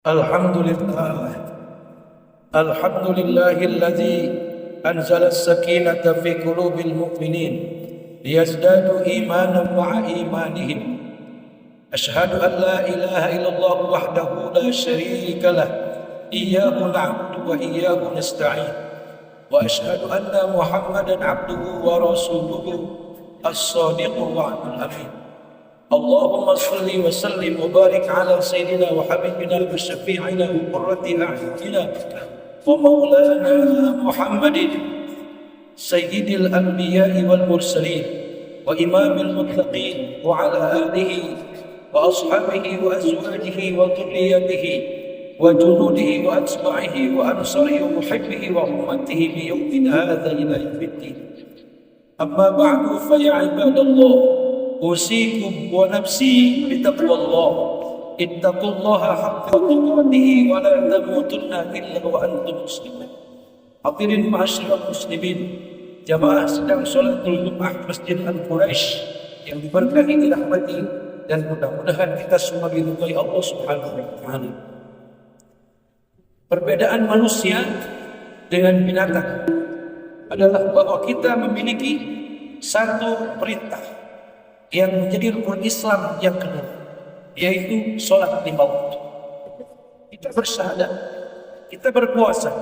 Alhamdulillah, alhamdulillahilladzi anzala as-sakinata fi qulubil mu'minin liyazdadu imanan ma'a imanihim. Ashhadu an la ilaha illallah wahdahu la syarika lah, iyyahu na'budu wa iyyahu nasta'in. Wa ashhadu anna Muhammadan 'abduhu wa rasuluhu as-shadiqul wa'dul amin. Allahumma salli wa sallim wa barik ala sayyidina wa habibina wa syafi'ina wa qurrati a'yunina wa maulana Muhammadin sayyidil anbiya'i wal mursalin wa imamil muttaqin wa ala alihi wa ashabihi wa azwajihi wa dhurriyyatihi wa junudihi wa atba'ihi wa ansarihi wa muhibbihi wa ummatihi bi yawmin hadha ila yawmiddin. Amma ba'du fa ya ibadallah, usikum wa nafsi bitaqwallah. Ittaqullaha haqqa tuqatih wa la tamutunna illa wa antum muslimun. Hadirin ma'asyiral muslimin, jamaah sedang sholatul Jumat Masjid Al-Quraisy yang diberkahi dirahmati dan mudah-mudahan kita semua diridhai Allah Subhanahu wa taala. Perbedaan manusia dengan binatang adalah bahwa kita memiliki satu perintah yang menjadi rukun Islam yang kedua, yaitu sholat 5 waktu. Kita bersyahadat, kita berpuasa,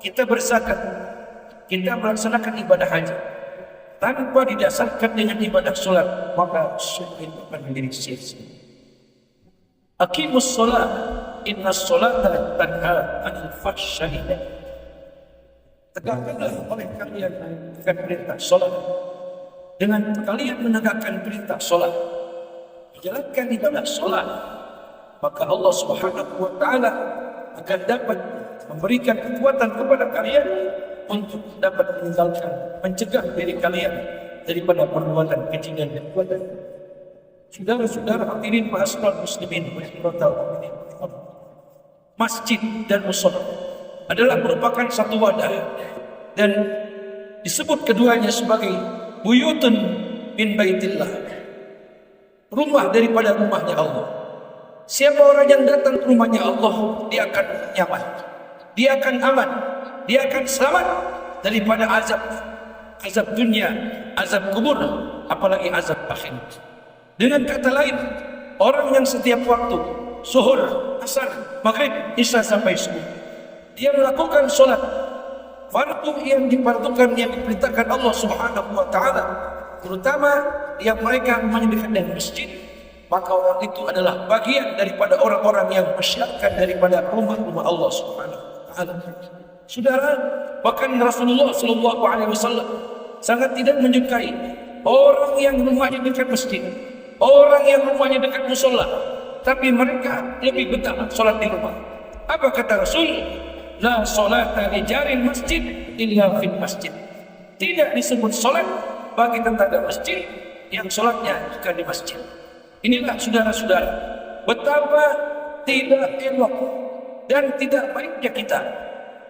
kita berzakat, kita melaksanakan ibadah haji. Tanpa didasarkan dengan ibadah sholat, maka sungguh akan menjadi sia-sia. Aqimus sholat, inna sholata tanha anil fahsya'i. Tegakkanlah oleh kalian dengan perintah sholat. Dengan kalian menegakkan perintah sholat, menjalankan ibadah sholat, maka Allah Subhanahu wa taala akan dapat memberikan kekuatan kepada kalian untuk dapat meninggalkan, mencegah diri kalian daripada perbuatan keji dan perbuatan. Saudara-saudara hadirin ma'asyiral muslimin, masjid dan mushola adalah merupakan satu wadah dan disebut keduanya sebagai buyutun min baitillah, rumah daripada rumahnya Allah. Siapa orang yang datang ke rumahnya Allah, dia akan nyaman, dia akan aman, dia akan selamat daripada azab dunia, azab kubur, apalagi azab akhirat. Dengan kata lain, orang yang setiap waktu zuhur, asar, maghrib, isya sampai subuh dia melakukan sholat fardu yang difardukan, yang diperintahkan Allah Subhanahu wa taala, terutama yang mereka menyediakan dari masjid, maka orang itu adalah bagian daripada orang-orang yang mensyiarkan daripada rumah-rumah Allah Subhanahu wa taala. Saudara, bahkan Rasulullah sallallahu alaihi wasallam sangat tidak menyukai orang yang rumahnya dekat masjid, orang yang rumahnya dekat mushola, tapi mereka lebih betah sholat di rumah. Apa kata Rasul? La sholata li jaril masjid illa fil masjid. Tidak disebut sholat bagi tetangga masjid yang sholatnya bukan di masjid. Inilah saudara-saudara, betapa tidak elok dan tidak baiknya kita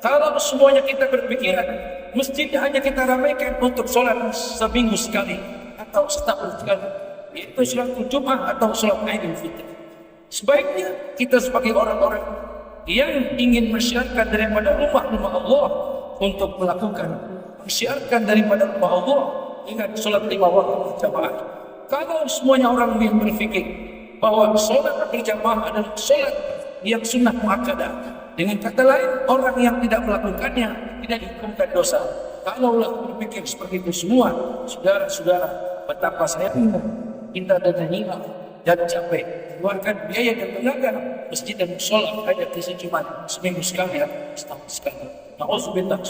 kalau semuanya kita berpikiran masjid hanya kita ramaikan untuk sholat seminggu sekali atau setahun sekali, itu sholat Jumat atau sholat Idul Fitri. Sebaiknya kita sebagai orang-orang yang ingin mensyiarkan daripada rumah-rumah Allah untuk melakukan mensyiarkan daripada rumah Allah dengan sholat 5 waktu berjamaah. Kalau semuanya orang yang berfikir bahwa sholat berjamaah adalah sholat yang sunnah muakkadah, dengan kata lain orang yang tidak melakukannya tidak dihukumkan dosa. Kalaulah berpikir seperti itu semua, saudara-saudara, betapa sayangnya kita dan nyimak dan capek keluarkan biaya dan tenaga masjid dan mushola hanya cuma seminggu sekali atau setahun sekali. Na'udzubillah.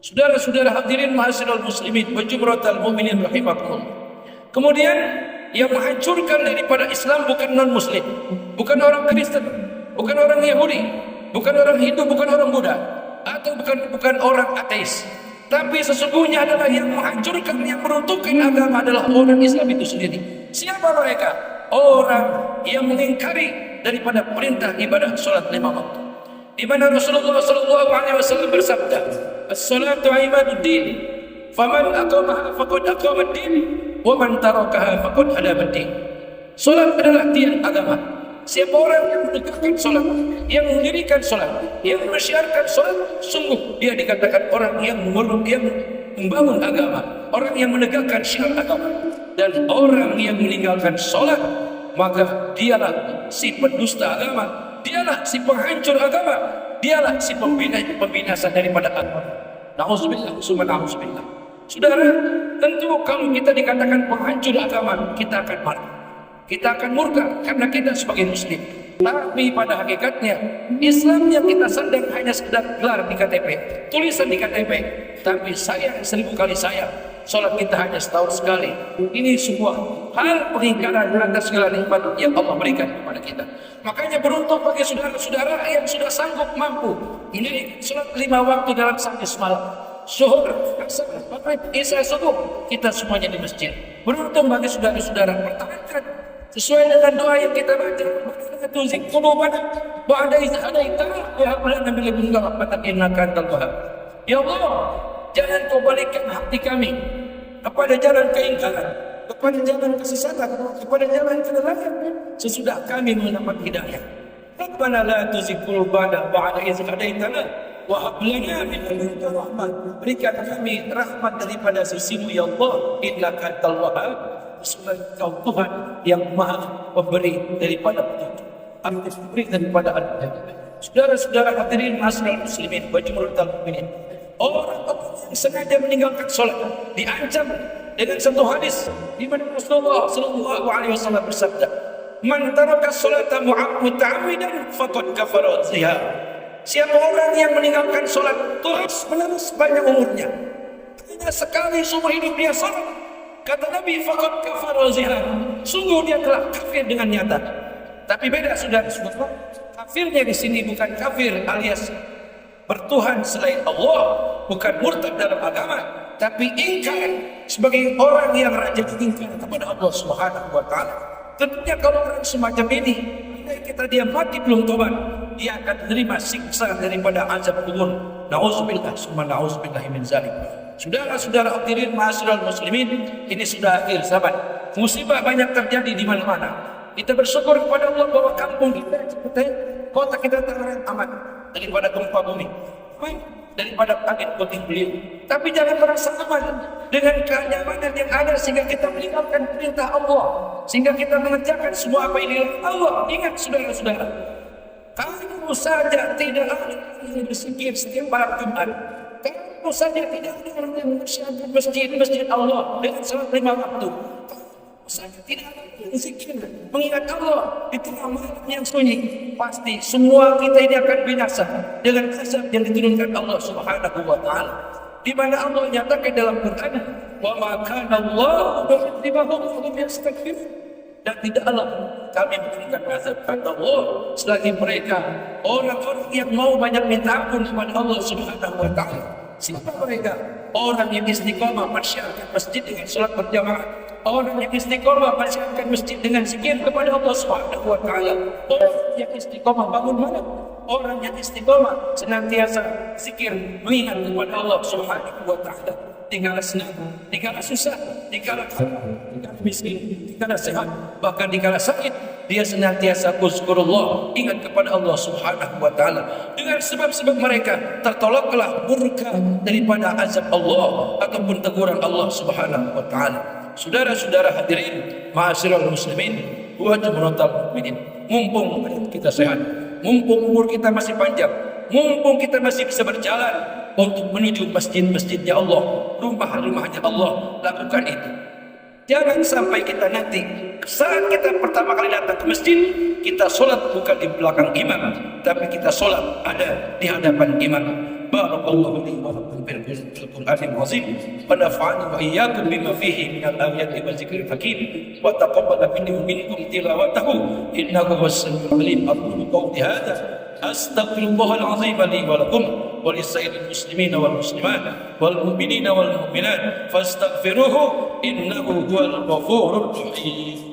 Saudara-saudara hadirin ma'asyiral muslimin wa jumratal mu'minin rahimakumullah. Kemudian yang menghancurkan daripada Islam bukan non-muslim, bukan orang Kristen, bukan orang Yahudi, bukan orang Hindu, bukan orang Buddha, atau bukan orang ateis, tapi sesungguhnya adalah yang menghancurkan, yang meruntuhkan agama adalah orang Islam itu sendiri. Siapa mereka? Orang yang mengingkari daripada perintah ibadah sholat 5 waktu, di mana Rasulullah sallallahu alaihi wasallam bersabda, "As-salatu imaduddin, faman aqamaha faqad aqamad-din, wa man tarakaha faqad hadamad-din." Salat adalah tiang agama. Siapa orang yang menegakkan sholat, yang mendirikan sholat, yang menyiarkan sholat, sungguh dia dikatakan orang yang membangun agama, orang yang menegakkan syiar agama. Dan orang yang meninggalkan sholat, maka dialah si pendusta agama, dialah si penghancur agama, dialah si pembinasa daripada agama. Na'udzubillah, summa na'udzubillah. Saudara, tentu kalau kita dikatakan penghancur agama, kita akan marah, kita akan murka karena kita sebagai muslim. Tapi pada hakikatnya Islam yang kita sandang hanya sekedar gelar di KTP, tulisan di KTP. Tapi sayang, 1000 kali sayang, sholat kita hanya setahun sekali. Ini sebuah hal pengingkaran atas segala nikmat yang Allah berikan kepada kita. Makanya beruntung bagi saudara-saudara yang sudah sanggup mampu ini sholat 5 waktu dalam sehari semalam. Zuhur, asar, maghrib, isya, subuh, kita semuanya di masjid. Beruntung bagi saudara-saudara, pertahankan sesuai dengan doa yang kita baca. Tuzik qulubana ba'da idh hadaitana wa hab lana min ladunka rahmatan innaka antal wahhab. Ya Allah, jangan kau balikkan hati kami kepada jalan keingkaran, kepada jalan kesesatan, kepada jalan kenerangan sesudah kami mendapat hidayah. Rabbana la tuzigh qulubana ba'da idh hadaitana wa hab lana min ladunka rahmah. Berikan kami rahmat daripada sisi-Mu ya Allah, innaka antal wahhab. Sesungguhnya Kau Tuhan yang Maha Pemberi daripada petunjuk, pemberi daripada anugerah. Saudara-saudara hadirin ma'asyiral muslimin wa jumhurul mukminin, orang-orang yang sengaja meninggalkan sholat diancam dengan satu hadis di mana Rasulullah sallallahu alaihi wasallam bersabda, "Man taraka sholata muta'ammidan faqad kafara biha." Siapa orang yang meninggalkan sholat terus-menerus sepanjang umurnya, hanya sekali seumur hidup dia sholat, kata Nabi, faqad kafara zihar, sungguh dia telah kafir dengan nyata. Tapi beda saudara-saudara, kafirnya di sini bukan kafir alias bertuhan selain Allah, bukan murtad dalam agama, tapi ingkar sebagai orang yang rajin ingkar kepada Allah Subhanahu wa taala. Tentunya kalau orang semacam ini, kita dia mati belum tobat, dia akan menerima siksa daripada azab kubur. Nauzubillah, summa nauzubillah min zalik. Saudara-saudara hadirin ma'asyiral muslimin, ini sudah akhir zaman. Musibah banyak terjadi di mana-mana. Kita bersyukur kepada Allah bahwa kampung kita, kota kita terang aman daripada gempa bumi, daripada angin puting beliung. Tapi jangan merasa aman dengan kenyamanan yang ada sehingga kita meninggalkan perintah Allah, sehingga kita mengerjakan semua apa yang dilarang Allah. Ingat saudara-saudara, kamu saja tidak ada yang bersikir setiap malam Jumat. Kamu saja tidak ada orang yang mempersiapkan masjid Allah dengan salat 5 waktu. Kamu saja tidak ada yang berzikir mengingat Allah di tengah malam yang sunyi. Pasti semua kita ini akan binasa dengan azab yang diturunkan Allah Subhanahu wa taala. Di mana Allah nyatakan dalam Quran, "Wa ma kana Allahu mu'adzibahum wa hum yastaghfirun." Dan tidaklah kami memberikan azab kepada Allah selagi mereka orang-orang yang mau banyak minta ampun kepada Allah Subhanahu wa taala. Siapa mereka? Orang yang istiqomah menyiarkan masjid dengan salat berjamaah, orang yang istiqomah menyiarkan masjid dengan zikir kepada Allah Subhanahu wa taala, orang yang istiqomah bangun malam, orang yang istiqomah senantiasa zikir mengingat kepada Allah Subhanahu wa taala. Tinggallah senang, tinggallah susah, tinggallah kaya, tinggallah miskin, tinggallah sehat, bahkan tinggallah sakit, dia senantiasa uzkurullah, ingat kepada Allah Subhanahu wa taala. Dengan sebab-sebab mereka tertolaklah murka daripada azab Allah ataupun teguran Allah Subhanahu wa taala. Saudara-saudara hadirin ma'asyiral muslimin wa jumhurul mukminin, mumpung kita sehat, mumpung umur kita masih panjang, mumpung kita masih bisa berjalan untuk menuju masjid-masjidnya Allah, rumah-rumahnya Allah, lakukan itu. Jangan sampai kita nanti saat kita pertama kali datang ke masjid, kita sholat bukan di belakang imam, tapi kita sholat ada di hadapan imam. Barakallahu li wa lakum bil Qur'anil azim wa nafa'ani wa iyyakum bima fihi minal ayati wa dzikril hakim wa taqabbal minni wa minkum tilawatahu innahu was-sami'ul 'alim. Aqulu qawli hadza astaghfirullahal azim li wa lakum wa lisa'iril muslimina wal muslimat wal mu'minina wal mu'minat fastaghfiruhu innahu huwal ghafurur rahim.